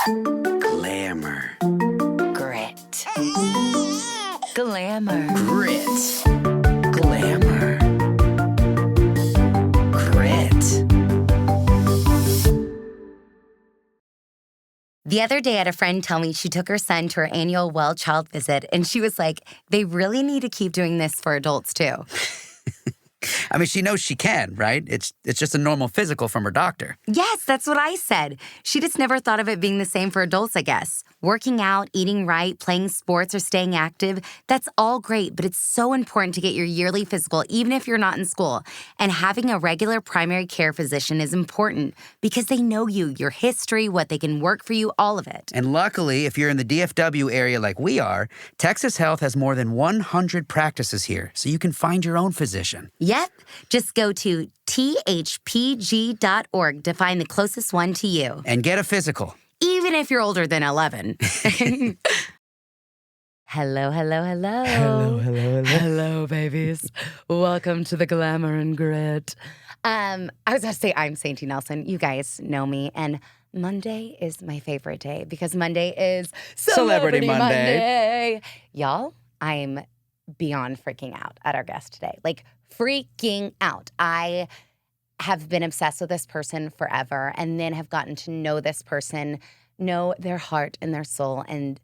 Glamour. Grit. Glamour. Grit. Glamour. Grit. The other day, I had a friend tell me she took her son to her annual well child visit, and she was like, they really need to keep doing this for adults, too. I mean, she knows she can, right? It's just a normal physical from her doctor. Yes, that's what I said. She just never thought of it being the same for adults, I guess. Working out, eating right, playing sports, or staying active, that's all great, but it's so important to get your yearly physical, even if you're not in school. And having a regular primary care physician is important because they know you, your history, what they can work for you, all of it. And luckily, if you're in the DFW area like we are, Texas Health has more than 100 practices here, so you can find your own physician. Yep. Just go to thpg.org to find the closest one to you. And get a physical. Even if you're older than 11. Hello, hello, hello. Hello, hello, hello. Hello, babies. Welcome to the Glamour and Grit. I was going to say I'm Sainty Nelsen. You guys know me. And Monday is my favorite day because Monday is Celebrity Monday. Y'all, I'm beyond freaking out at our guest today. Like, freaking out. I have been obsessed with this person forever and then have gotten to know this person, know their heart and their soul, and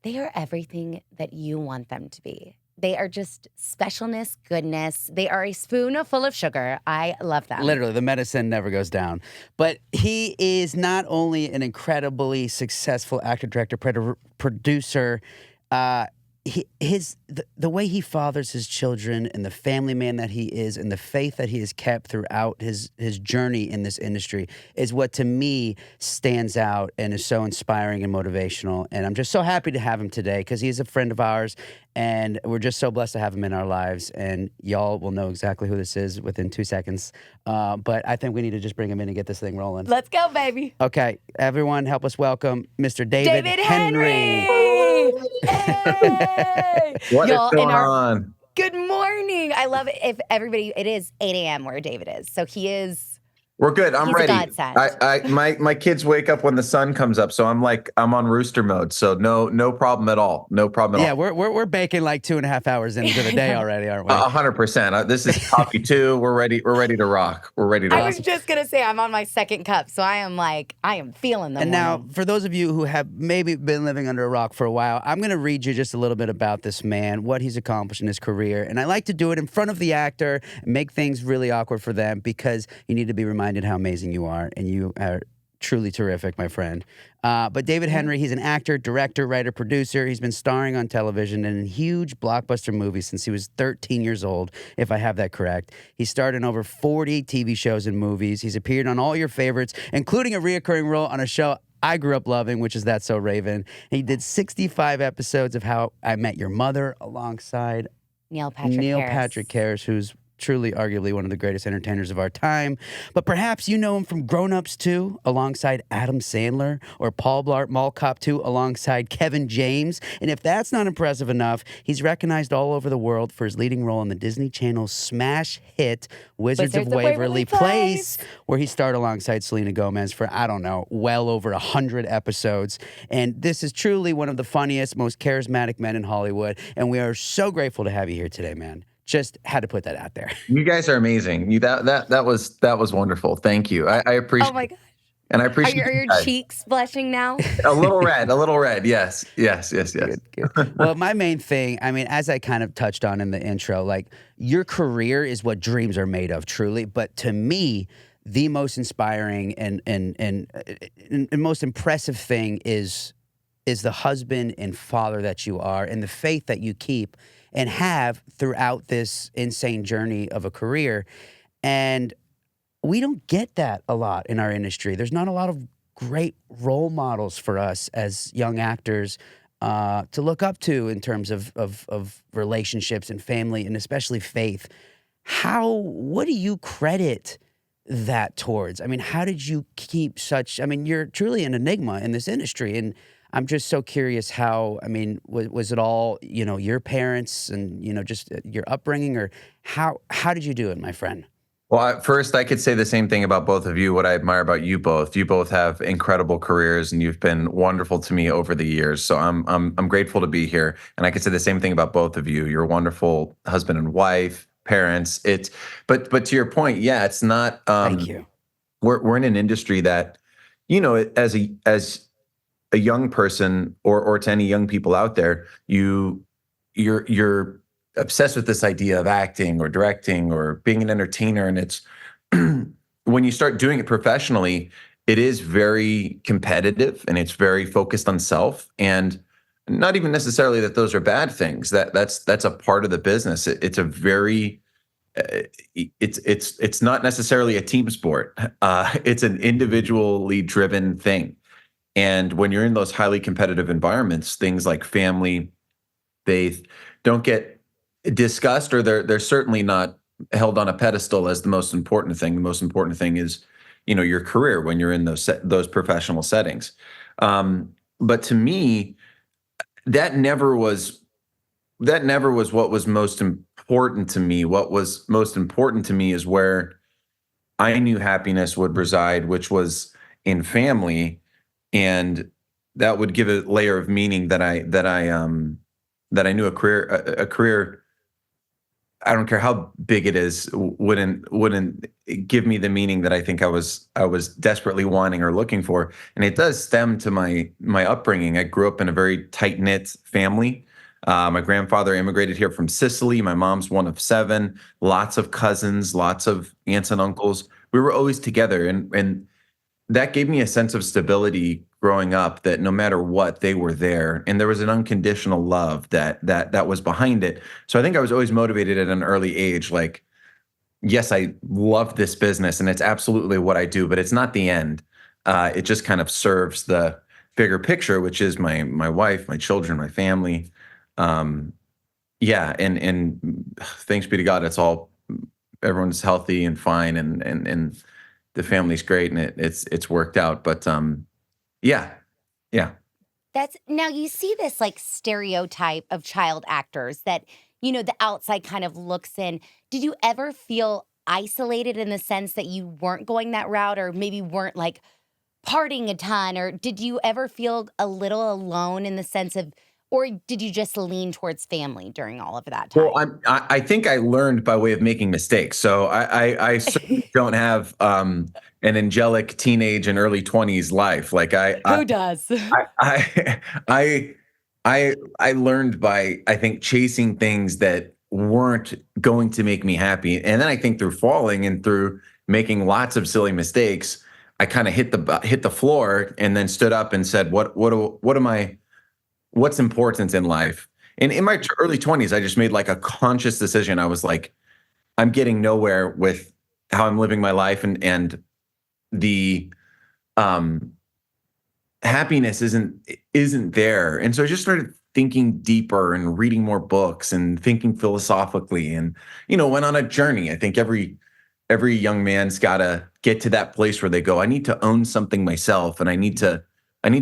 they are everything that you want them to be. They are just specialness, goodness. They are a spoon full of sugar. I love them. Literally, the medicine never goes down. But he is not only an incredibly successful actor, director, producer, the way he fathers his children and the family man that he is and the faith that he has kept throughout his journey in this industry is what to me stands out and is so inspiring and motivational. And I'm just so happy to have him today because he's a friend of ours and we're just so blessed to have him in our lives. And y'all will know exactly who this is within 2 seconds. But I think we need to just bring him in and get this thing rolling. Let's go, baby. Okay, everyone help us welcome Mr. David Henrie. Hey! What is going on? Good morning. I love it. If everybody, it is 8 a.m. where David is. So he is. We're good. I'm he's ready. A godsend. My kids wake up when the sun comes up, so I'm on rooster mode. So no problem at all. No problem at all. Yeah, we're baking like 2.5 hours into the day already, aren't we? 100%. This is coffee too. We're ready to rock. We're ready to rock. I was just gonna say I'm on my second cup, so I am feeling them. And now, for those of you who have maybe been living under a rock for a while, I'm going to read you just a little bit about this man, what he's accomplished in his career. And I like to do it in front of the actor, make things really awkward for them because you need to be reminded how amazing you are. And you are truly terrific, my friend. But David Henrie, he's an actor, director, writer, producer. He's been starring on television and in huge blockbuster movies since he was 13 years old, if I have that correct. He starred in over 40 TV shows and movies. He's appeared on all your favorites, including a reoccurring role on a show I grew up loving, which is That's So Raven. He did 65 episodes of How I Met Your Mother alongside Neil Patrick Harris, who's truly, arguably, one of the greatest entertainers of our time. But perhaps you know him from Grown Ups 2 alongside Adam Sandler or Paul Blart Mall Cop 2 alongside Kevin James. And if that's not impressive enough, he's recognized all over the world for his leading role in the Disney Channel smash hit Wizards of Waverly Place, where he starred alongside Selena Gomez for, I don't know, well over 100 episodes. And this is truly one of the funniest, most charismatic men in Hollywood. And we are so grateful to have you here today, man. Just had to put that out there. You guys are amazing. That was wonderful. Thank you. I appreciate. Oh my gosh. And I appreciate. Are your cheeks blushing now? A little red. Yes. Good. Well, my main thing, I mean, as I kind of touched on in the intro, like your career is what dreams are made of, truly. But to me, the most inspiring and most impressive thing is the husband and father that you are, and the faith that you keep and have throughout this insane journey of a career. And we don't get that a lot in our industry. There's not a lot of great role models for us as young actors to look up to in terms of relationships and family, and especially faith. What do you credit that towards? I mean, how did you keep you're truly an enigma in this industry, and I'm just so curious how, I mean, was it all, your parents and, just your upbringing, or how did you do it, my friend? Well, first, I could say the same thing about both of you. What I admire about you both, you both have incredible careers, and you've been wonderful to me over the years. So I'm grateful to be here. And I could say the same thing about both of you. You're a wonderful husband and wife, parents. But to your point, yeah, it's not. Thank you. We're in an industry that, as a young person, or to any young people out there, you're obsessed with this idea of acting or directing or being an entertainer. And it's when you start doing it professionally, it is very competitive and it's very focused on self. And not even necessarily that those are bad things. That's a part of the business. It's a very it's not necessarily a team sport. It's an individually driven thing. And when you're in those highly competitive environments, things like family, faith don't get discussed, or they're certainly not held on a pedestal as the most important thing. The most important thing is, your career when you're in those professional settings. But to me, that never was what was most important to me. What was most important to me is where I knew happiness would reside, which was in family, and that would give a layer of meaning that I knew a career. I don't care how big it is, wouldn't give me the meaning that I think I was desperately wanting or looking for. And it does stem to my upbringing. I grew up in a very tight-knit family. My grandfather immigrated here from Sicily. My mom's one of 7, lots of cousins, lots of aunts and uncles. We were always together. And that gave me a sense of stability growing up, that no matter what, they were there, and there was an unconditional love that was behind it. So I think I was always motivated at an early age. Like, yes, I love this business and it's absolutely what I do, but it's not the end. It just kind of serves the bigger picture, which is my wife, my children, my family. Yeah, and thanks be to God, everyone's healthy and fine, and the family's great, and it's worked out. But yeah. That's now you see this like stereotype of child actors that, the outside kind of looks in. Did you ever feel isolated in the sense that you weren't going that route, or maybe weren't like partying a ton, or did you ever feel a little alone in the sense of, or did you just lean towards family during all of that time? Well, I think I learned by way of making mistakes. So I certainly don't have an angelic teenage and early 20s life. Like Who does? I learned by, I think, chasing things that weren't going to make me happy. And then I think through falling and through making lots of silly mistakes, I kind of hit the floor and then stood up and said, what's important in life? And in my early 20s, I just made like a conscious decision. I was like, I'm getting nowhere with how I'm living my life, and the happiness isn't there. And so I just started thinking deeper and reading more books and thinking philosophically, and went on a journey. I think every young man's got to get to that place where they go, I need to own something myself, and I need to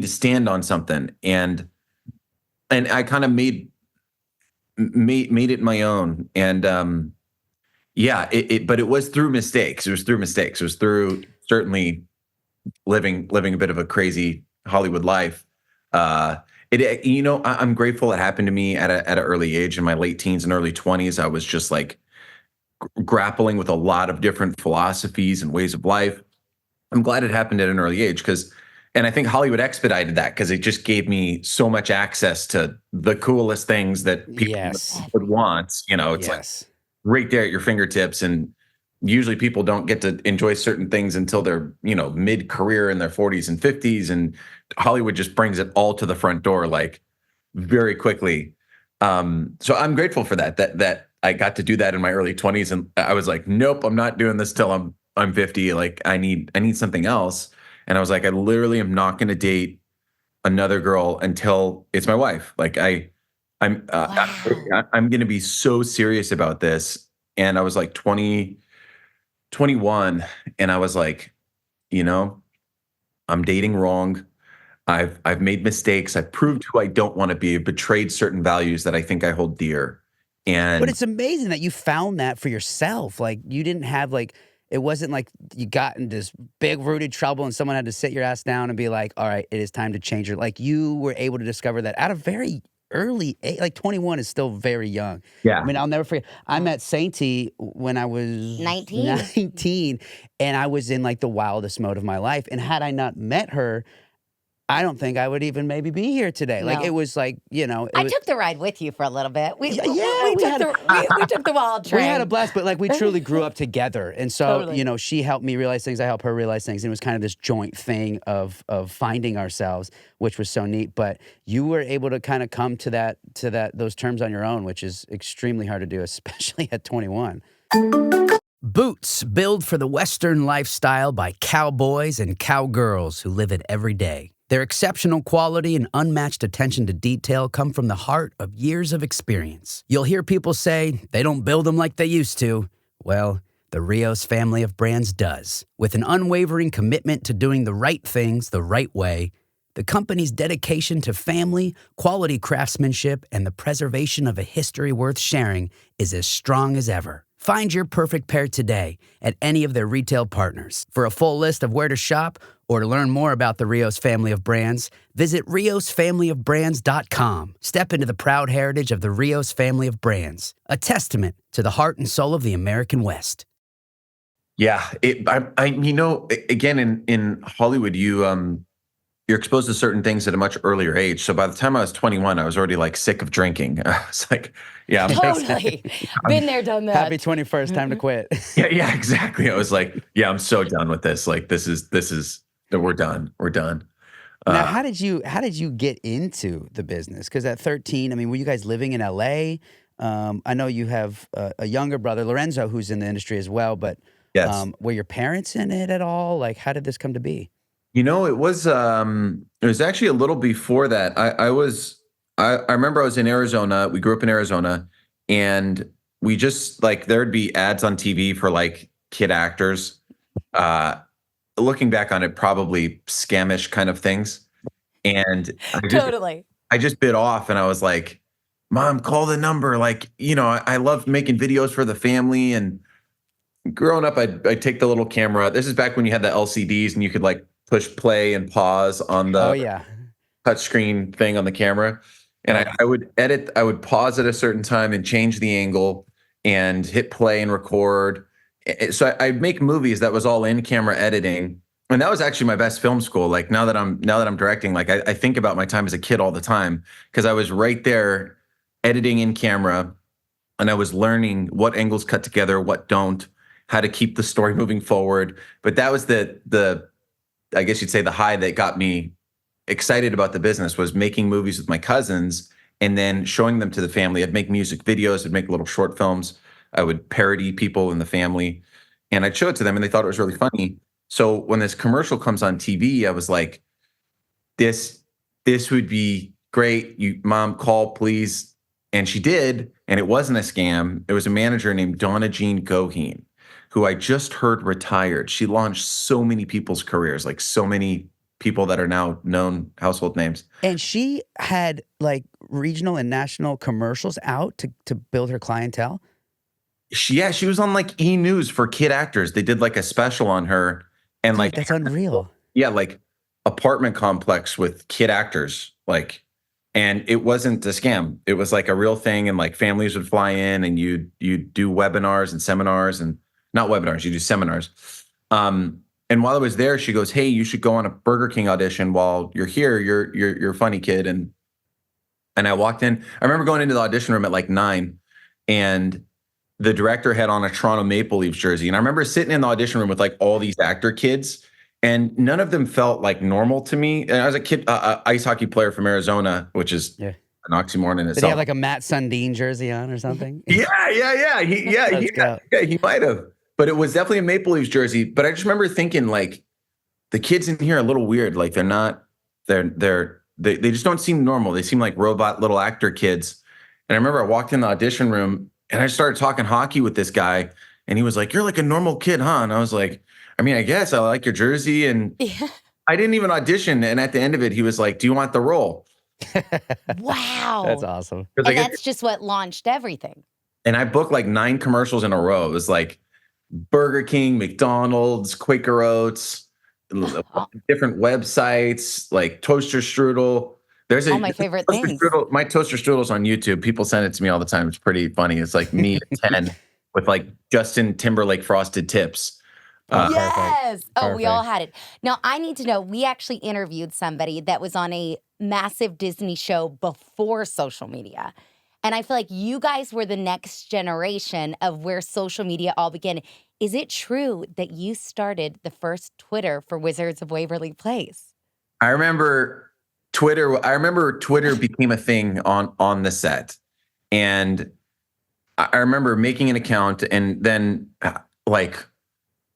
stand on something. And I kind of made it my own. And yeah, but it was through mistakes. It was through certainly living a bit of a crazy Hollywood life. I'm grateful it happened to me at an early age. In my late teens and early 20s, I was just like grappling with a lot of different philosophies and ways of life. I'm glad it happened at an early age, and I think Hollywood expedited that, because it just gave me so much access to the coolest things that people would want. It's like right there at your fingertips. And usually people don't get to enjoy certain things until they're, mid-career in their 40s and 50s. And Hollywood just brings it all to the front door, like, very quickly. So I'm grateful for that I got to do that in my early 20s. And I was like, nope, I'm not doing this till I'm 50. Like, I need something else. And I was like, I literally am not going to date another girl until it's my wife. Like, I'm going to be so serious about this. And I was like 21, and I was like, I'm dating wrong. I've made mistakes. I've proved who I don't want to be. I've betrayed certain values that I think I hold dear. But it's amazing that you found that for yourself. Like, you didn't have like It wasn't like you got into this big rooted trouble and someone had to sit your ass down and be like, all right, it is time to change your, like you were able to discover that at a very early age. Like 21 is still very young. Yeah. I mean, I'll never forget. I met Sainty when I was 19, and I was in like the wildest mode of my life. And had I not met her, I don't think I would even maybe be here today. Like No. it was like, you know, I took the ride with you for a little bit. We we took had the wild train. we had a blast, but like we truly grew up together. And so, Totally. you know, she helped me realize things, I helped her realize things. And it was kind of this joint thing of finding ourselves, which was so neat. But you were able to kind of come to those terms on your own, which is extremely hard to do, especially at 21. Boots, built for the Western lifestyle by cowboys and cowgirls who live it every day. Their exceptional quality and unmatched attention to detail come from the heart of years of experience. You'll hear people say they don't build them like they used to. Well, the Rios family of brands does. With an unwavering commitment to doing the right things the right way, the company's dedication to family, quality craftsmanship, and the preservation of a history worth sharing is as strong as ever. Find your perfect pair today at any of their retail partners. For a full list of where to shop or to learn more about the Rios family of brands, visit riosfamilyofbrands.com. Step into the proud heritage of the Rios family of brands, a testament to the heart and soul of the American West. Yeah. You know, again, in Hollywood, you're exposed to certain things at a much earlier age. So by the time I was 21, I was already like sick of drinking. I was like, yeah. Totally. Been there, done that. Happy 21st, time to quit. Yeah, exactly. I was like, yeah, I'm so done with this. Like, we're done. We're done. Now, how did you get into the business? Because at 13, I mean, were you guys living in LA? I know you have a younger brother, Lorenzo, who's in the industry as well. But Yes. Were your parents in it at all? Like, how did this come to be? You know, it was actually a little before that. I remember I was in Arizona. We grew up in Arizona, and we just like there'd be ads on TV for like kid actors. Looking back on it, probably scamish kind of things. And I just bit off, and I was like, "Mom, call the number." Like, you know, I love making videos for the family, and growing up, I'd take the little camera. This is back when you had the LCDs, and you could like push play and pause on the touchscreen thing on the camera. And I would edit, I would pause at a certain time and change the angle and hit play and record. So I'd make movies that was all in camera editing. And that was actually my best film school. Like now that I'm directing, like I think about my time as a kid all the time, because I was right there editing in camera, and I was learning what angles cut together, what don't, how to keep the story moving forward. But that was the I guess you'd say the high that got me excited about the business, was making movies with my cousins and then showing them to the family. I'd make music videos, I'd make little short films. I would parody people in the family, and I'd show it to them, and they thought it was really funny. So when this commercial comes on TV, I was like, this would be great. Mom, call please. And she did, and it wasn't a scam. It was a manager named Donna Jean Goheen, who I just heard retired. She launched so many people's careers, like so many people that are now known household names. And she had like regional and national commercials out to build her clientele. She was on like E! News for kid actors. They did like a special on her, and like that's unreal. Yeah, like apartment complex with kid actors, like, and it wasn't a scam. It was like a real thing, and like families would fly in, and you'd do webinars and seminars, and not webinars, you do seminars. And while I was there, she goes, "Hey, you should go on a Burger King audition while you're here. You're a funny kid." And I walked in. I remember going into the audition room at like 9, and the director had on a Toronto Maple Leafs jersey. And I remember sitting in the audition room with like all these actor kids, and none of them felt like normal to me. And I was a kid, ice hockey player from Arizona, which is an oxymoron in itself. Did he have like a Matt Sundin jersey on or something? Yeah. He might have. But it was definitely a Maple Leafs jersey. But I just remember thinking, like, the kids in here are a little weird. Like they just don't seem normal. They seem like robot little actor kids. And I remember I walked in the audition room, and I started talking hockey with this guy, and he was like, "You're like a normal kid, huh?" And I was like, "I mean, I guess I like your jersey." And I didn't even audition. And at the end of it, he was like, "Do you want the role?" Wow. That's awesome. And that's just what launched everything. And I booked like 9 commercials in a row. It was like, Burger King, McDonald's, Quaker Oats, different websites like toaster strudel. There's All my favorite toaster things. strudel. My toaster strudel's on YouTube. People send it to me all the time. It's pretty funny. It's like me at 10 with like Justin Timberlake frosted tips. Yes. Oh, we all Perfect. had it. Now, I need to know, we actually interviewed somebody that was on a massive Disney show before social media. And I feel like you guys were the next generation of where social media all began. Is it true that you started the first Twitter for Wizards of Waverly Place? I remember Twitter became a thing on the set. And I remember making an account, and then like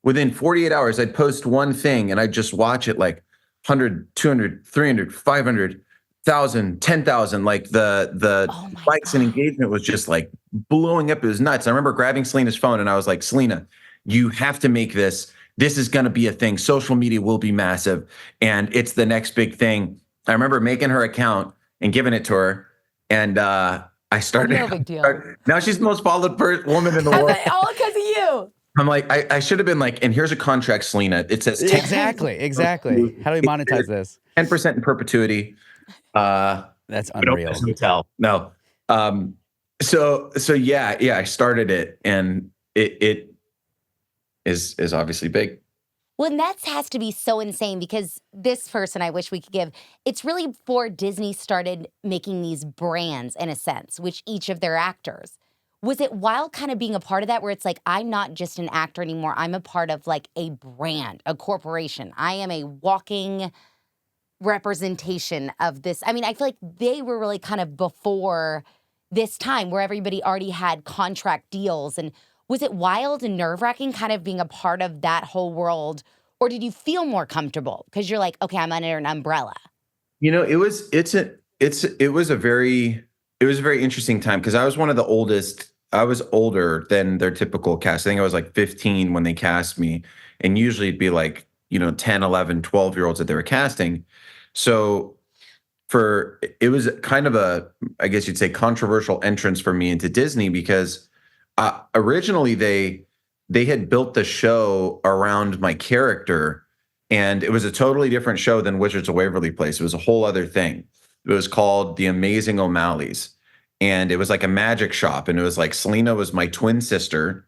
within 48 hours, I'd post one thing and I'd just watch it like 100, 200, 300, 500,000, 10,000. Like the Oh my likes and God. engagement was just like blowing up. It was nuts. I remember grabbing Selena's phone and I was like, Selena, you have to make this. This is going to be a thing. Social media will be massive and it's the next big thing. I remember making her account and giving it to her. And I started. No big deal. Now she's the most followed woman in the world. All because of you. I'm like, I should have been like, and here's a contract, Selena. It says Exactly. How do we monetize this? 10% in perpetuity. That's unreal. Hotel. No. So yeah, I started it, and it is obviously big. Well, and that has to be so insane because this person, I wish we could give, it's really before Disney started making these brands in a sense, which each of their actors. Was it wild kind of being a part of that where it's like, I'm not just an actor anymore. I'm a part of like a brand, a corporation. I am a walking representation of this. I mean, I feel like they were really kind of before this time where everybody already had contract deals. And was it wild and nerve-wracking kind of being a part of that whole world? Or did you feel more comfortable? Because you're like, okay, I'm under an umbrella. You know, it was a very interesting time because I was one of the oldest. I was older than their typical cast. I think I was like 15 when they cast me. And usually it'd be like, 10, 11, 12-year-olds that they were casting. So it was kind of I guess you'd say, controversial entrance for me into Disney because originally they had built the show around my character, and it was a totally different show than Wizards of Waverly Place. It was a whole other thing. It was called The Amazing O'Malleys. And it was like a magic shop. And it was like Selena was my twin sister.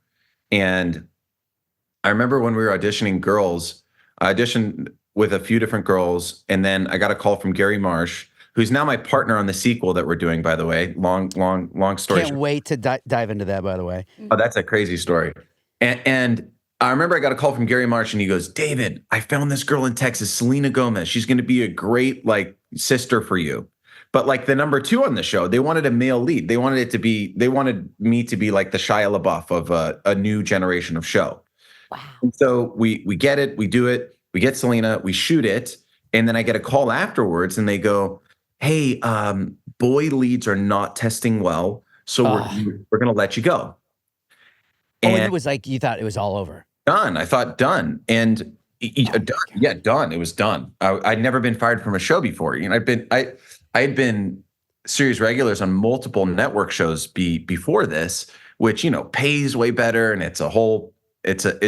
And I remember when we were auditioning girls, I auditioned with a few different girls. And then I got a call from Gary Marsh, who's now my partner on the sequel that we're doing, by the way. Long story. Can't wait to dive into that, by the way. Oh, that's a crazy story. And I remember I got a call from Gary Marsh and he goes, David, I found this girl in Texas, Selena Gomez. She's going to be a great like sister for you. But like the number 2 on the show, they wanted a male lead. They wanted me to be like the Shia LaBeouf of a new generation of show. Wow. And so we get it, we do it, we get Selena, we shoot it. And then I get a call afterwards and they go, hey, boy leads are not testing well. So we're going to let you go. And it was like, you thought it was all over. Done. I thought done. And done. Done. It was done. I'd never been fired from a show before. I had been series regulars on multiple network shows before this, which, pays way better. And it's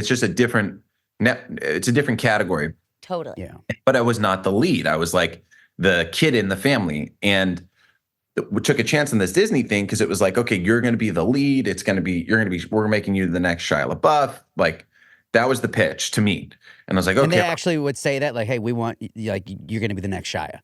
just a different it's a different category. Totally. Yeah. But I was not the lead. I was like the kid in the family. And we took a chance on this Disney thing because it was like, okay, you're going to be the lead. We're making you the next Shia LaBeouf. Like that was the pitch to me. And I was like, okay. And they actually would say that, like, hey, we want, like, you're going to be the next Shia.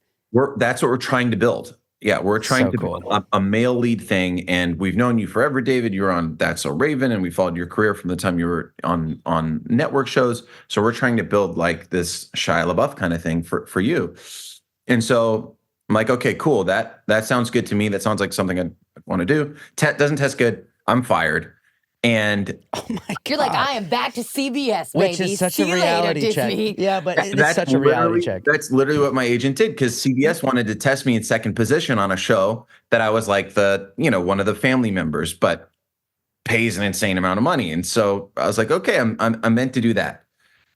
That's what we're trying to build. Yeah, we're trying to build a male lead thing. And we've known you forever, David. You're on That's So Raven, and we followed your career from the time you were on network shows. So we're trying to build like this Shia LaBeouf kind of thing for you. And so I'm like, okay, cool. That sounds good to me. That sounds like something I want to do. Doesn't test good. I'm fired. And oh my God. You're like, I am back to CBS, baby. Which is such a reality check. Yeah, but it's such a reality check. That's literally what my agent did because CBS wanted to test me in second position on a show that I was like one of the family members, but pays an insane amount of money. And so I was like, okay, I'm meant to do that.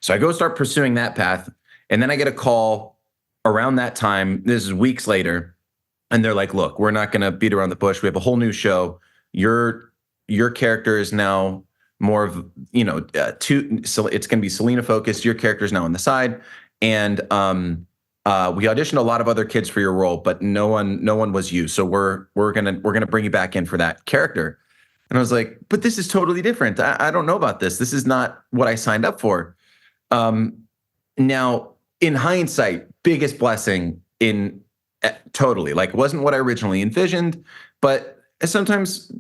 So I go start pursuing that path. And then I get a call around that time. This is weeks later. And they're like, look, we're not going to beat around the bush. We have a whole new show. Your character is now more of, so it's going to be Selena focused. Your character's now on the side. And we auditioned a lot of other kids for your role, but no one was you. So we're gonna bring you back in for that character. And I was like, but this is totally different. I don't know about this. This is not what I signed up for. Now, in hindsight, biggest blessing totally, like, it wasn't what I originally envisioned, but sometimes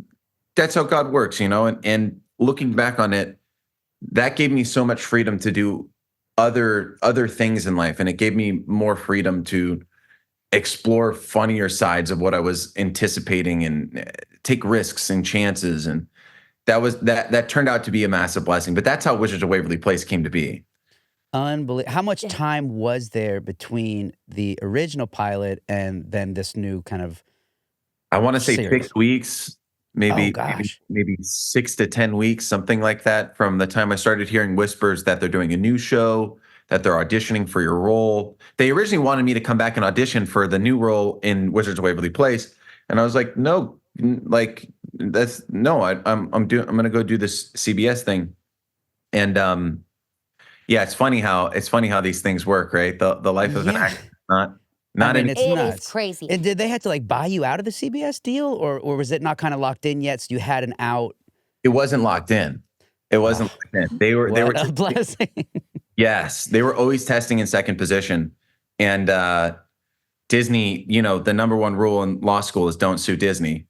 that's how God works, and looking back on it, that gave me so much freedom to do other things in life. And it gave me more freedom to explore funnier sides of what I was anticipating and take risks and chances. And that turned out to be a massive blessing. But that's how Wizards of Waverly Place came to be. Unbelievable. How much time was there between the original pilot and then this new kind of I want to say series? 6 weeks, maybe 6 to 10 weeks, something like that, from the time I started hearing whispers that they're doing a new show, that they're auditioning for your role. They originally wanted me to come back and audition for the new role in Wizards of Waverly Place, and I was like, no, like I'm going to go do this CBS thing. And yeah, it's funny how these things work, right? The life of an actor, it's It nuts. is crazy. And did they have to like buy you out of the CBS deal, or was it not kind of locked in yet? So you had an out. It wasn't locked in. Locked in. They were a blessing. Yes, they were always testing in second position. And Disney, the number one rule in law school is don't sue Disney.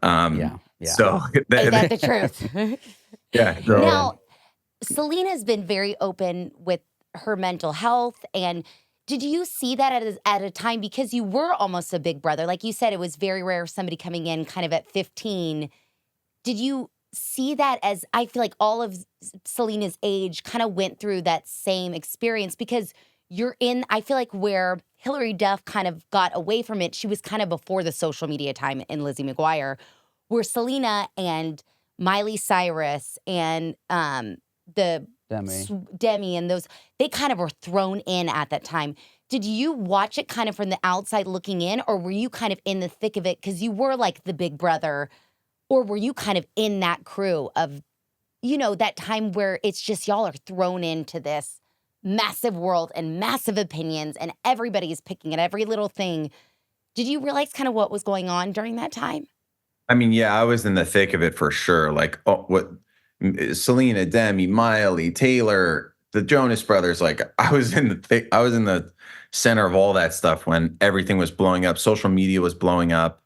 Yeah. So Is that the truth? Yeah. Now, Selena's been very open with her mental health. And did you see that at a time, because you were almost a big brother? Like you said, it was very rare somebody coming in kind of at 15. Did you see that as, I feel like all of Selena's age kind of went through that same experience? Because I feel like where Hilary Duff kind of got away from it, she was kind of before the social media time in Lizzie McGuire, where Selena and Miley Cyrus and the Demi and those, they kind of were thrown in at that time. Did you watch it kind of from the outside looking in, or were you kind of in the thick of it because you were like the big brother, or were you kind of in that crew of, that time where it's just y'all are thrown into this massive world and massive opinions and everybody's picking at every little thing? Did you realize kind of what was going on during that time? I mean, yeah, I was in the thick of it for sure. Like, Selena, Demi, Miley, Taylor, the Jonas Brothers. Like, I was in the center of all that stuff when everything was blowing up. Social media was blowing up.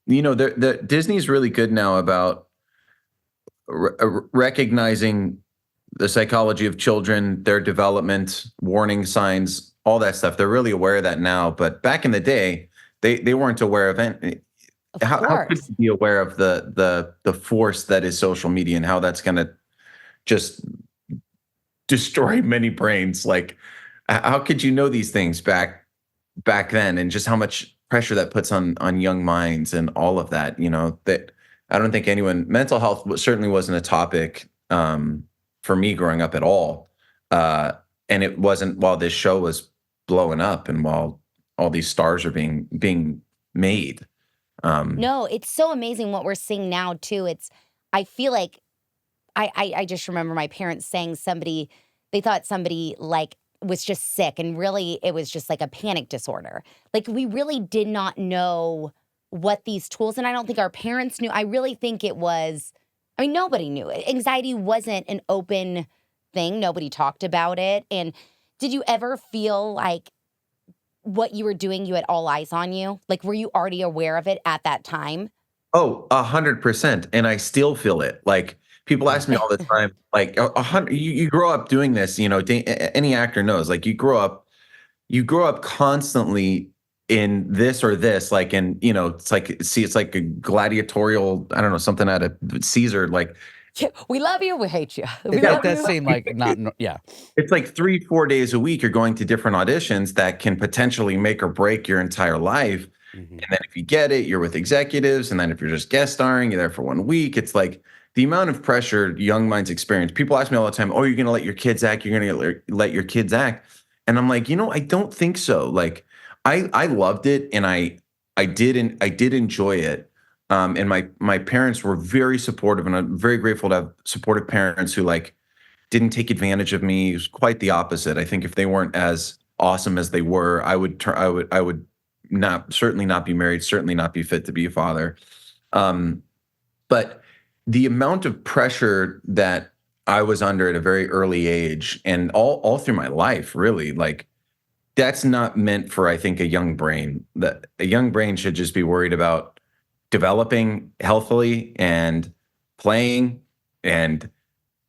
Disney's really good now about recognizing the psychology of children, their development, warning signs, all that stuff. They're really aware of that now. But back in the day, they weren't aware of it. How could you be aware of the force that is social media and how that's going to just destroy many brains? Like, how could you know these things back then, and just how much pressure that puts on young minds and all of that? That I don't think mental health certainly wasn't a topic for me growing up at all, and it wasn't while this show was blowing up and while all these stars are being made. No, it's so amazing what we're seeing now too. I feel like I just remember my parents saying they thought somebody like was just sick, and really it was just like a panic disorder. Like, we really did not know what these tools, and I don't think our parents knew. I really think nobody knew it. Anxiety wasn't an open thing. Nobody talked about it. And did you ever feel like what you were doing, you had all eyes on you? Like, were you already aware of it at that time? Oh, 100%. And I still feel it. Like, people ask me all the time, like, you grow up doing this, any actor knows, like, you grow up constantly in this or this, like, and, it's like a gladiatorial, I don't know, something out of Caesar, like, we love you, we hate you. That does seem like yeah. It's like 3-4 days a week you're going to different auditions that can potentially make or break your entire life. Mm-hmm. And then if you get it, you're with executives. And then if you're just guest starring, you're there for 1 week. It's like the amount of pressure young minds experience. People ask me all the time, oh, you're going to let your kids act? You're going to let your kids act? And I'm like, I don't think so. Like, I loved it, and I did enjoy it. And my parents were very supportive, and I'm very grateful to have supportive parents who like didn't take advantage of me. It was quite the opposite. I think if they weren't as awesome as they were, I would not certainly not be married, certainly not be fit to be a father. But the amount of pressure that I was under at a very early age and all through my life, really, like that's not meant for, I think, a young brain. That a young brain should just be worried about developing healthily and playing and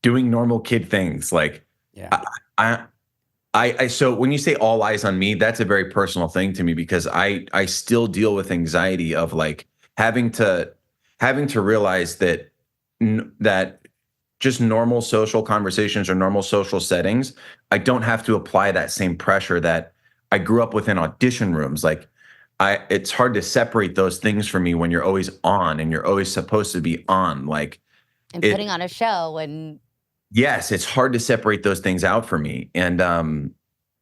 doing normal kid things. Like Yeah. so when you say all eyes on me, that's a very personal thing to me because I still deal with anxiety of like having to realize that that just normal social conversations or normal social settings, I don't have to apply that same pressure that I grew up with in audition rooms. Like it's hard to separate those things from me when you're always on and you're always supposed to be on. Like And putting on a show and yes, it's hard to separate those things out for me. And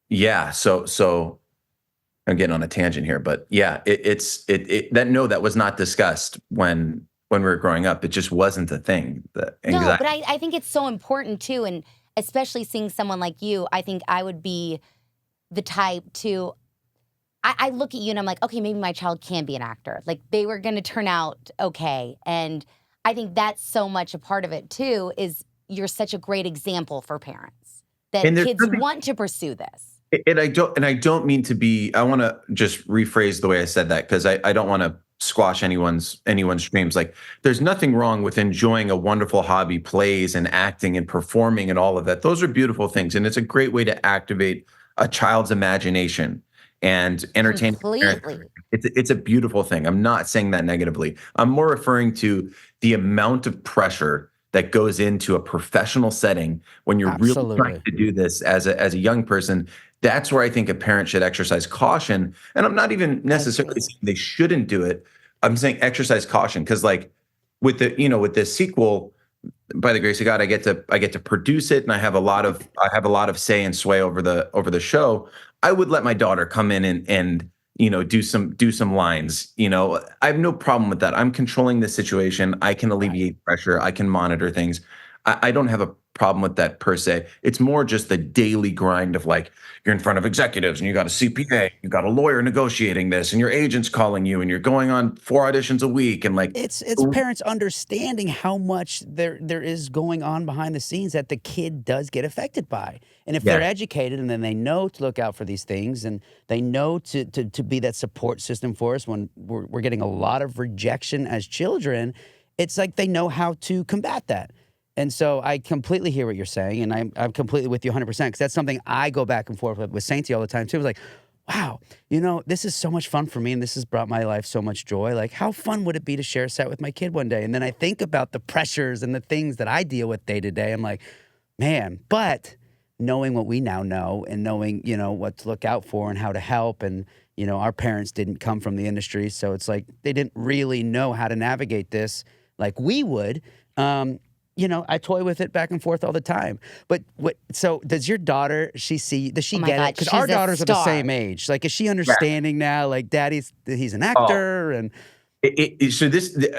yeah, so I'm getting on a tangent here, but yeah, that was not discussed when we were growing up. It just wasn't a thing. The anxiety. No, but I think it's so important too. And especially seeing someone like you, I think I would be the type to, I look at you and I'm like, okay, maybe my child can be an actor. Like they were going to turn out okay. And I think that's so much a part of it too, is you're such a great example for parents that kids want to pursue this. And I don't mean to be, I want to just rephrase the way I said that because I don't want to squash anyone's dreams. Like there's nothing wrong with enjoying a wonderful hobby, plays and acting and performing and all of that. Those are beautiful things. And it's a great way to activate a child's imagination and entertain. Completely. It's a beautiful thing. I'm not saying that negatively. I'm more referring to the amount of pressure that goes into a professional setting when you're really trying to do this as a young person. That's where I think a parent should exercise caution. And I'm not even necessarily saying they shouldn't do it. I'm saying exercise caution because, like, with the sequel, by the grace of God, I get to produce it, and I have a lot of say and sway over the show. I would let my daughter come in and do some lines. I have no problem with that. I'm controlling the situation. I can alleviate pressure. I can monitor things. I don't have a problem with that per se. It's more just the daily grind of like, you're in front of executives and you got a CPA, you got a lawyer negotiating this, and your agent's calling you and you're going on 4 auditions a week. And like, it's parents understanding how much there is going on behind the scenes that the kid does get affected by. And if they're educated and then they know to look out for these things and they know to be that support system for us when we're getting a lot of rejection as children, it's like they know how to combat that. And so I completely hear what you're saying, and I'm completely with you 100% because that's something I go back and forth with Sainty all the time too. It's like, wow, this is so much fun for me, and this has brought my life so much joy. Like, how fun would it be to share a set with my kid one day? And then I think about the pressures and the things that I deal with day to day. I'm like, man, but knowing what we now know and knowing, what to look out for and how to help, and, our parents didn't come from the industry, so it's like they didn't really know how to navigate this like we would. I toy with it back and forth all the time. But so does your daughter, does she get it? Because our daughters are the same age. Like, is she understanding now? Like, he's an actor and. So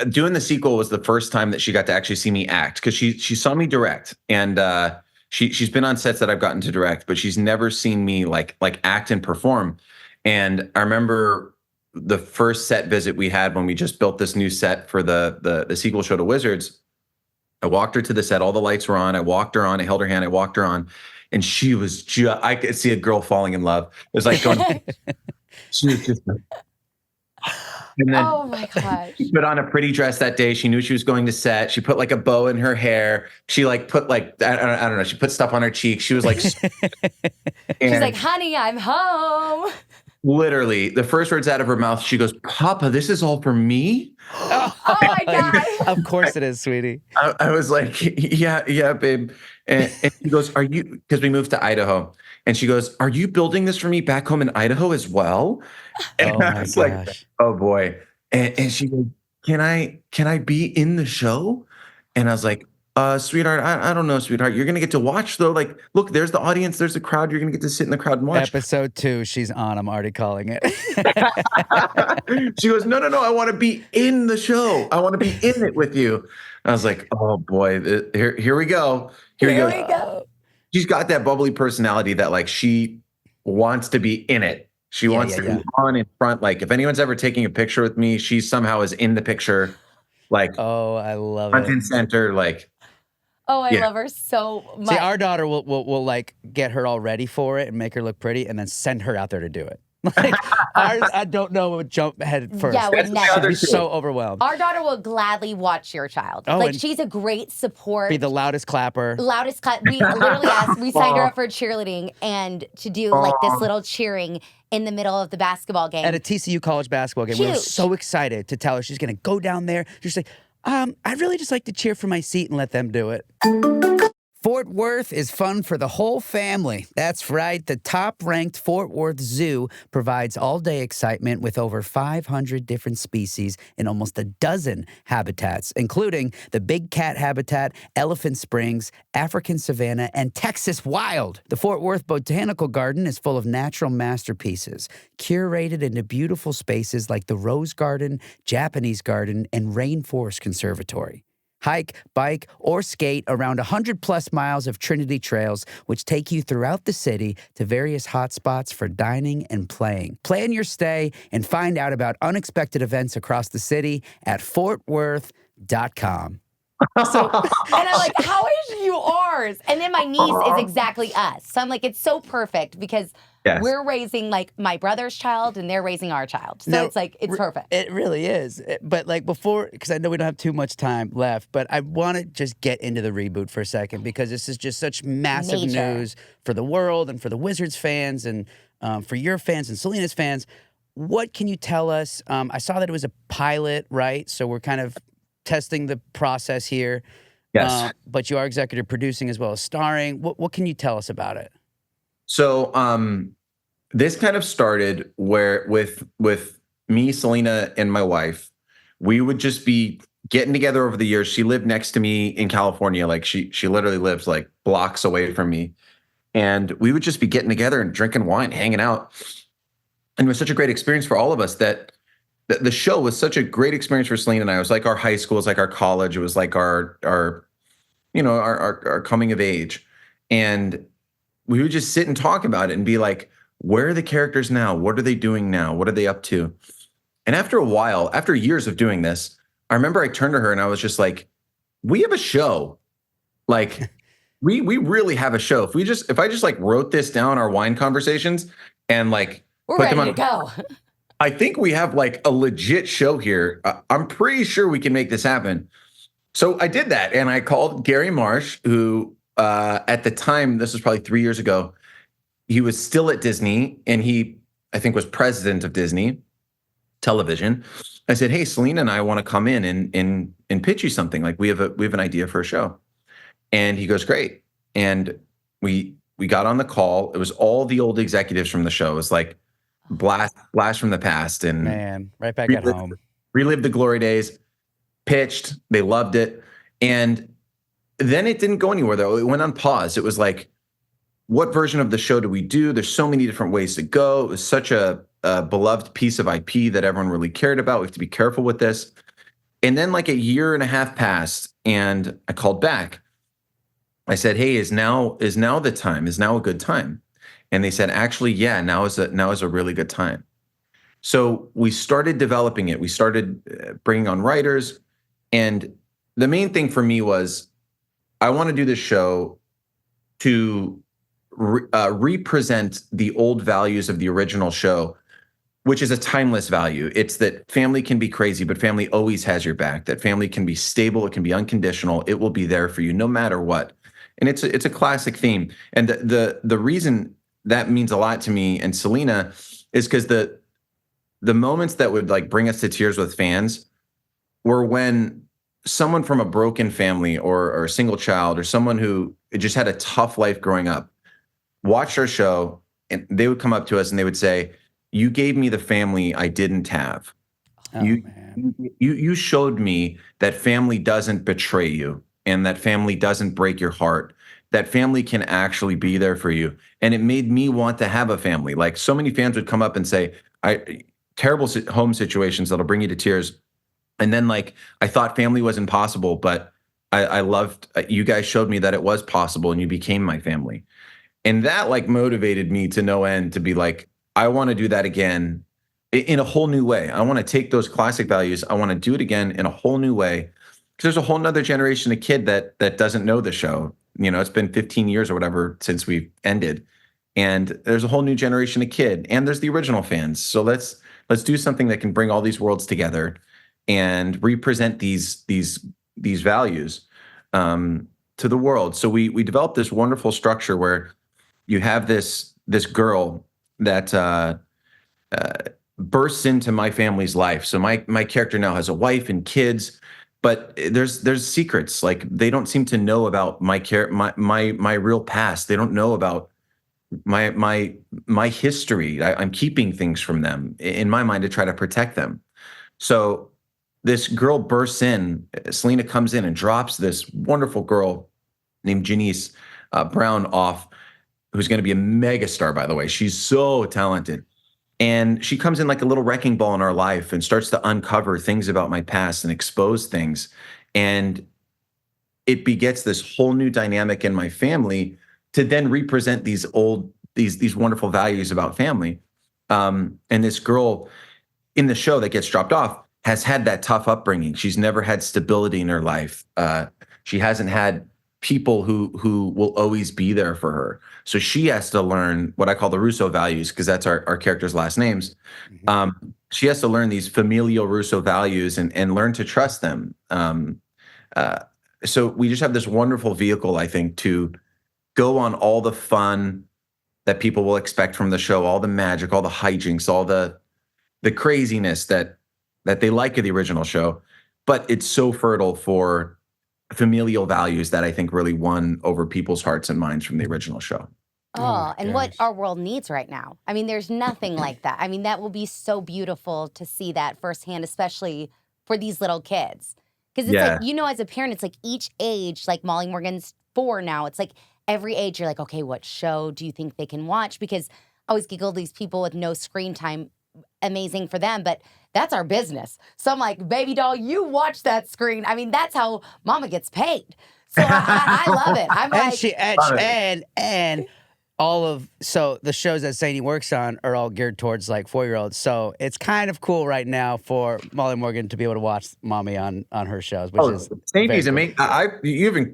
doing the sequel was the first time that she got to actually see me act because she saw me direct, and she's been on sets that I've gotten to direct, but she's never seen me like act and perform. And I remember the first set visit we had when we just built this new set for the sequel show to Wizards. I walked her to the set. All the lights were on. I walked her on. I held her hand. I walked her on. And she was I could see a girl falling in love. It was like going, she was just, and then oh my gosh. She put on a pretty dress that day. She knew she was going to set. She put like a bow in her hair. She like put like, I don't know. She put stuff on her cheeks. She was like, she's like, honey, I'm home. Literally, the first words out of her mouth, she goes, Papa, this is all for me? Oh my God. Of course it is, sweetie. I was like, yeah, babe. And she goes, are you, because we moved to Idaho. And she goes, are you building this for me back home in Idaho as well? And I was like, oh boy. And she goes, can I be in the show? And I was like, Sweetheart, I don't know, sweetheart. You're gonna get to watch though. Like, look, there's the audience, there's the crowd. You're gonna get to sit in the crowd and watch. Episode 2, she's on. I'm already calling it. She goes, no. I want to be in the show. I want to be in it with you. I was like, oh boy, here we go. Here we go. She's got that bubbly personality that like she wants to be in it. She wants to be on in front. Like if anyone's ever taking a picture with me, she somehow is in the picture. Like, oh, I love front it. and center. Like, oh, I love her so much. See, our daughter will like get her all ready for it and make her look pretty, and then send her out there to do it. Like ours, I don't know, would jump head first. Yeah, would never. She'd be so overwhelmed. Our daughter will gladly watch your child. Oh, like she's a great support. Be the loudest clapper. We literally asked. We signed her up for cheerleading and to do like this little cheering in the middle of the basketball game At a TCU college basketball game. Huge. We were so excited to tell her she's going to go down there. She's like, I'd really just like to cheer from my seat and let them do it. Fort Worth is fun for the whole family. That's right. The top-ranked Fort Worth Zoo provides all-day excitement with over 500 different species in almost a dozen habitats, including the big cat habitat, Elephant Springs, African savanna, and Texas wild. The Fort Worth Botanical Garden is full of natural masterpieces, curated into beautiful spaces like the Rose Garden, Japanese Garden, and Rainforest Conservatory. Hike, bike, or skate around 100-plus miles of Trinity trails, which take you throughout the city to various hotspots for dining and playing. Plan your stay and find out about unexpected events across the city at fortworth.com. So, and I'm like, how is you ours? And then my niece is exactly us. So I'm like, it's so perfect because we're raising like my brother's child and they're raising our child. So it's like, it's perfect. It really is. But like before, because I know we don't have too much time left, but I want to just get into the reboot for a second because this is just such massive news for the world and for the Wizards fans and for your fans and Selena's fans. What can you tell us? I saw that it was a pilot, right? So we're kind of testing the process here. Yes. But you are executive producing as well as starring. What can you tell us about it? So this kind of started where with me, Selena, and my wife, we would just be getting together over the years. She lived next to me in California. Like she literally lives like blocks away from me. And we would just be getting together and drinking wine, hanging out. And it was such a great experience for all of us that the show was such a great experience for Selena and I. It was like our high school, it was like our college, it was like our coming of age. And we would just sit and talk about it and be like, where are the characters now? What are they doing now? What are they up to? And after a while, after years of doing this, I remember I turned to her and I was just like, we have a show. Like we really have a show. If I just like wrote this down, our wine conversations, and like we're ready to go. I think we have like a legit show here. I'm pretty sure we can make this happen. So I did that. And I called Gary Marsh, who at the time, this was probably 3 years ago, he was still at Disney and he, I think, was president of Disney Television. I said, hey, Selena and I want to come in and pitch you something. Like we have an idea for a show. And he goes, great. And we got on the call. It was all the old executives from the show. It was like, blast from the past, and man, right back at home. Relived the glory days, pitched, they loved it. And then it didn't go anywhere though. It went on pause. It was like, what version of the show do we do? There's so many different ways to go. It was such a beloved piece of IP that everyone really cared about. We have to be careful with this. And then like a year and a half passed and I called back. I said, hey, is now the time? Is now a good time? And they said, actually, yeah, now is a really good time. So we started developing it. We started bringing on writers. And the main thing for me was I want to do this show to represent the old values of the original show, which is a timeless value. It's that family can be crazy, but family always has your back. That family can be stable. It can be unconditional. It will be there for you no matter what. And it's a classic theme. And the reason that means a lot to me and Selena is because the moments that would like bring us to tears with fans were when someone from a broken family or a single child or someone who just had a tough life growing up watched our show and they would come up to us and they would say, you gave me the family I didn't have. Oh, man. You showed me that family doesn't betray you. and that family doesn't break your heart. That family can actually be there for you. And it made me want to have a family. Like, so many fans would come up and say, terrible home situations that'll bring you to tears. And then, like, I thought family was impossible, but I loved, you guys showed me that it was possible, and you became my family. And that, like, motivated me to no end to be like, I want to do that again in a whole new way. I want to take those classic values. I want to do it again in a whole new way. Because there's a whole nother generation of kid that doesn't know the show. You know, it's been 15 years or whatever since we ended. And there's a whole new generation of kid. And there's the original fans. So let's do something that can bring all these worlds together and represent these values to the world. So we developed this wonderful structure where you have this girl that bursts into my family's life. So my character now has a wife and kids, but there's secrets. Like, they don't seem to know about my real past. They don't know about my history. I'm keeping things from them in my mind to try to protect them. So this girl bursts in. Selena comes in and drops this wonderful girl named Janice Brown off, who's going to be a mega star, by the way. She's so talented. And she comes in like a little wrecking ball in our life and starts to uncover things about my past and expose things. And it begets this whole new dynamic in my family to then represent these wonderful values about family. And this girl in the show that gets dropped off has had that tough upbringing. She's never had stability in her life. She hasn't had people who will always be there for her. So she has to learn what I call the Russo values, because that's our characters' last names. Mm-hmm. She has to learn these familial Russo values and learn to trust them. So we just have this wonderful vehicle, I think, to go on all the fun that people will expect from the show, all the magic, all the hijinks, all the craziness that they like of the original show. But it's so fertile for familial values that I think really won over people's hearts and minds from the original show. Oh, and what our world needs right now. I mean, there's nothing like that. I mean, that will be so beautiful to see that firsthand, especially for these little kids. Because it's like, you know, as a parent, it's like each age, like Molly Morgan's 4 now. It's like every age you're like, okay, what show do you think they can watch? Because I always giggle, these people with no screen time, amazing for them, but that's our business. So I'm like, baby doll, you watch that screen. I mean, that's how mama gets paid. So I love it. I'm like, and so the shows that Sainty works on are all geared towards like 4-year-olds. So it's kind of cool right now for Molly Morgan to be able to watch mommy on her shows, which is Sainty's amazing.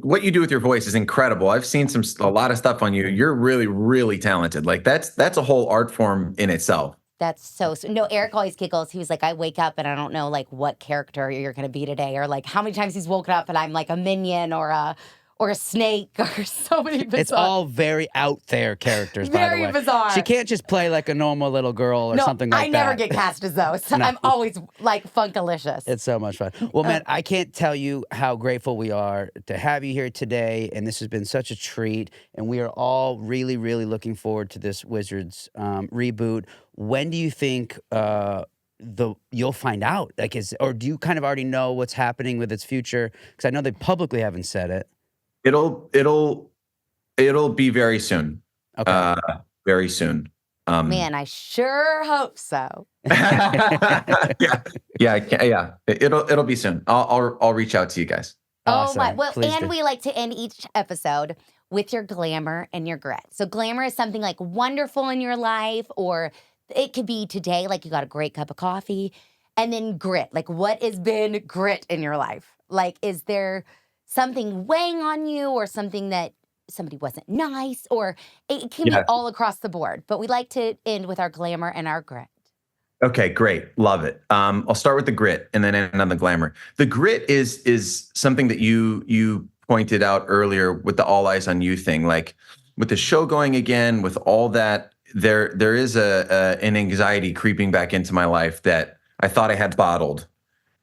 What you do with your voice is incredible. I've seen a lot of stuff on you. You're really, really talented. Like that's a whole art form in itself. That's so no, Eric always giggles. He was like, I wake up and I don't know like what character you're going to be today, or like how many times he's woken up and I'm like a minion or a snake or so many bizarre. It's all very out there characters, by the way. Very bizarre. She can't just play like a normal little girl or something like that. I never get cast as those. So I'm always like funkalicious. It's so much fun. Well, man, I can't tell you how grateful we are to have you here today. And this has been such a treat. And we are all really, really looking forward to this Wizards reboot. When do you think you'll find out? Like, or do you kind of already know what's happening with its future? Because I know they publicly haven't said it. It'll be very soon. Okay. Very soon. Man, I sure hope so. Yeah. It'll be soon. I'll reach out to you guys. Awesome. Oh my! Well, Please and do. we like to end each episode with your glamour and your grit. So glamour is something like wonderful in your life, or it could be today, like you got a great cup of coffee, and then grit. Like, what has been grit in your life? Like, is there something weighing on you, or something that somebody wasn't nice, or it can be all across the board. But we like to end with our glamour and our grit. Okay, great. Love it. I'll start with the grit and then end on the glamour. The grit is something that you pointed out earlier with the all eyes on you thing. Like with the show going again, with all that, there is an anxiety creeping back into my life that I thought I had bottled.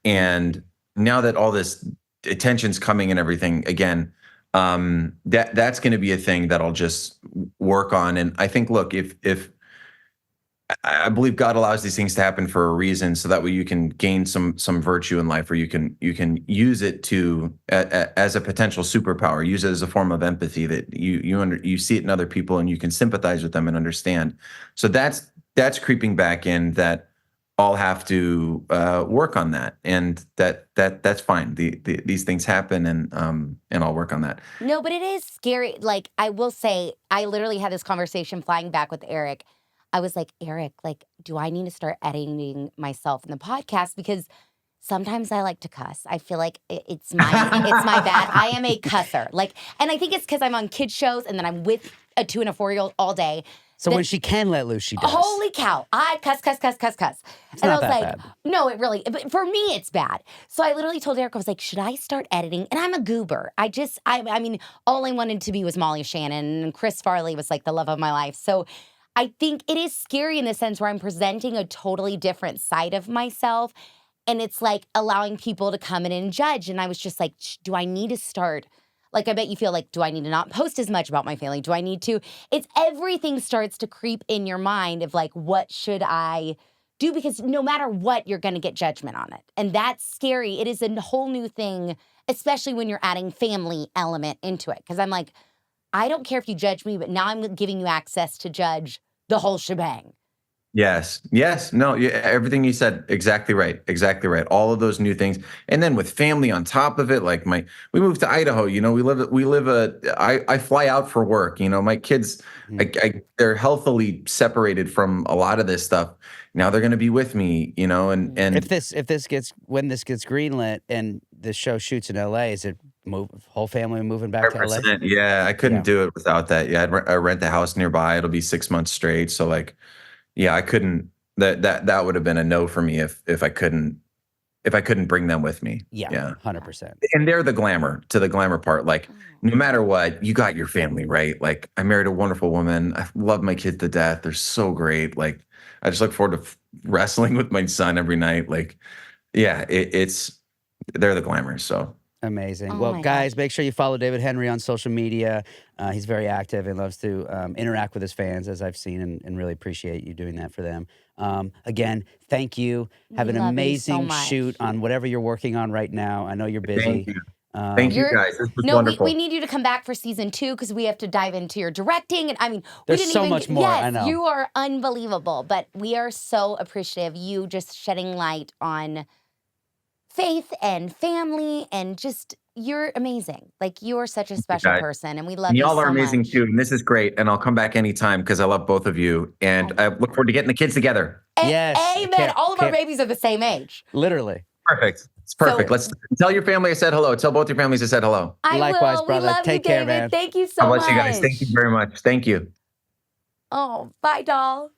And now that all this attention's coming and everything again, that's going to be a thing that I'll just work on. And I think, look, if I believe God allows these things to happen for a reason, so that way you can gain some virtue in life, or you can use it to as a potential superpower. Use it as a form of empathy that you see it in other people, and you can sympathize with them and understand. So that's creeping back in. That I'll have to work on that, and that's fine. These things happen, and I'll work on that. No, but it is scary. Like, I will say, I literally had this conversation flying back with Eric. I was like, Eric, like, do I need to start editing myself in the podcast? Because sometimes I like to cuss. I feel like it's my bad. I am a cusser. Like, and I think it's because I'm on kids shows, and then I'm with a 2 and a 4-year-old all day. So when she can let loose, she does. Holy cow. I cuss. It's And I not was that like, bad. no, it really, but for me, it's bad. So I literally told Eric, I was like, should I start editing? And I'm a goober. I mean, all I wanted to be was Molly Shannon, and Chris Farley was like the love of my life. So I think it is scary in the sense where I'm presenting a totally different side of myself. And it's like allowing people to come in and judge. And I was just like, do I need to start? Like, I bet you feel like, do I need to not post as much about my family? Do I need to? It's everything starts to creep in your mind of like, what should I do? Because no matter what, you're going to get judgment on it. And that's scary. It is a whole new thing, especially when you're adding family element into it. Because I'm like, I don't care if you judge me, but now I'm giving you access to judge the whole shebang. Yes. No, everything you said, exactly right. All of those new things. And then with family on top of it, like we moved to Idaho, I fly out for work, my kids, they're healthily separated from a lot of this stuff. Now they're going to be with me, and when this gets greenlit and the show shoots in LA, is it whole family moving back to LA? Yeah, I couldn't do it without that. Yeah, I rent a house nearby. It'll be 6 months straight. So like, yeah, I couldn't. That would have been a no for me if I couldn't bring them with me. Yeah, 100%. And they're the glamour part. Like, no matter what, you got your family, right? Like, I married a wonderful woman. I love my kids to death. They're so great. Like, I just look forward to wrestling with my son every night. Like, yeah, they're the glamour. So. Amazing. Oh well, guys, make sure you follow David Henrie on social media. He's very active and loves to interact with his fans, as I've seen, and really appreciate you doing that for them. Again, thank you. Have an amazing shoot on whatever you're working on right now. I know you're busy. Thank you. Thank you, guys. This was wonderful. We need you to come back for season 2 because we have to dive into your directing. And I mean, there's so much more. Yes, I know. You are unbelievable. But we are so appreciative. You just shedding light on faith and family, and just, you're amazing. Like, you are such a special person, and we love you so much. Y'all are amazing too, and this is great. And I'll come back anytime because I love both of you, and I look forward to getting the kids together. Yes. Amen. All of our babies are the same age. Literally. Perfect. It's perfect. Let's tell your family I said hello. Tell both your families I said hello. Likewise, will. brother. We love Take you, care, David. man. Thank you so much. God bless you guys. Thank you very much. Thank you. Oh, bye, doll.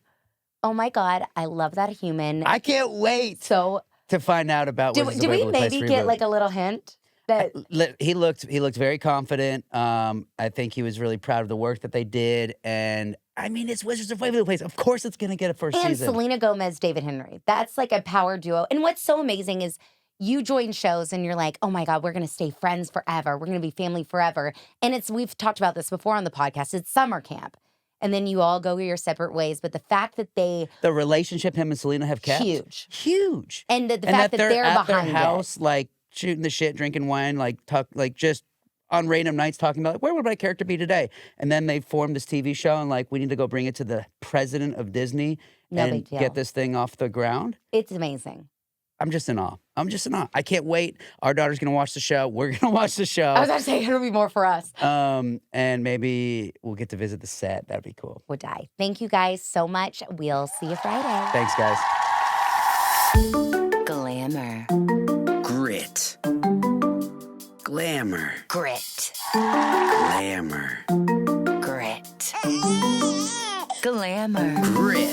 Oh my God, I love that human. I can't wait to find out about. Do we maybe get like a little hint? That he looked very confident. I think he was really proud of the work that they did, and I mean, it's Wizards of Waverly Place. Of course, it's going to get a first season. And Selena Gomez, David Henrie. That's like a power duo. And what's so amazing is you join shows and you're like, oh my God, we're going to stay friends forever. We're going to be family forever. And we've talked about this before on the podcast. It's summer camp. And then you all go your separate ways. But the fact that the relationship him and Selena have kept. Huge. And the fact that they're at behind their house, like shooting the shit, drinking wine, like just on random nights talking about, like, where would my character be today? And then they formed this TV show and like, we need to go bring it to the president of Disney and get this thing off the ground. It's amazing. I'm just in awe. I can't wait. Our daughter's going to watch the show. We're going to watch the show. I was going to say, it'll be more for us. And maybe we'll get to visit the set. That'd be cool. Would die. Thank you guys so much. We'll see you Friday. Thanks, guys. Glamour. Grit. Glamour. Grit. Glamour. Grit. Glamour. Grit.